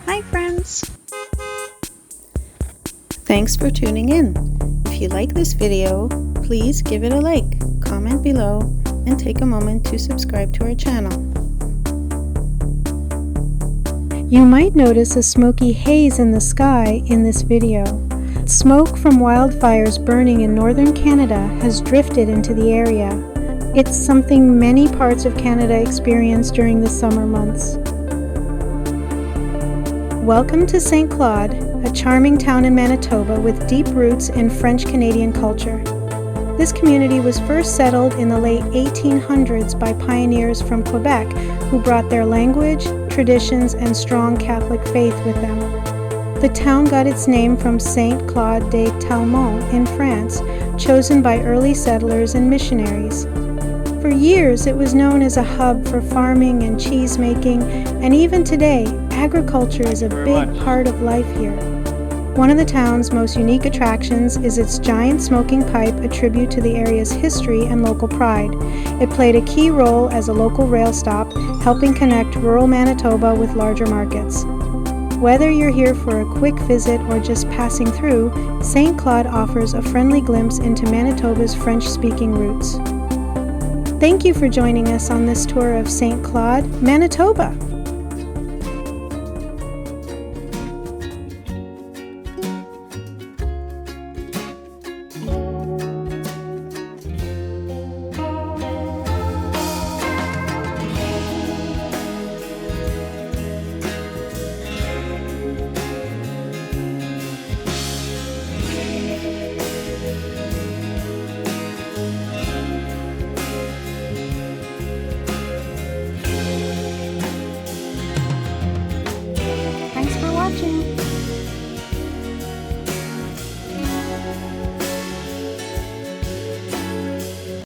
Hi friends! Thanks for tuning in. If you like this video, please give it a like, comment below, and take a moment to subscribe to our channel. You might notice a smoky haze in the sky in this video. Smoke from wildfires burning in northern Canada has drifted into the area. It's something many parts of Canada experience during the summer months. Welcome to Saint Claude, a charming town in Manitoba with deep roots in French-Canadian culture. This community was first settled in the late 1800s by pioneers from Quebec who brought their language, traditions, and strong Catholic faith with them. The town got its name from Saint Claude de Talmont in France, chosen by early settlers and missionaries. For years, it was known as a hub for farming and cheese making, and even today, agriculture is a big part of life here. One of the town's most unique attractions is its giant smoking pipe, a tribute to the area's history and local pride. It played a key role as a local rail stop, helping connect rural Manitoba with larger markets. Whether you're here for a quick visit or just passing through, Saint Claude offers a friendly glimpse into Manitoba's French-speaking roots. Thank you for joining us on this tour of Saint Claude, Manitoba.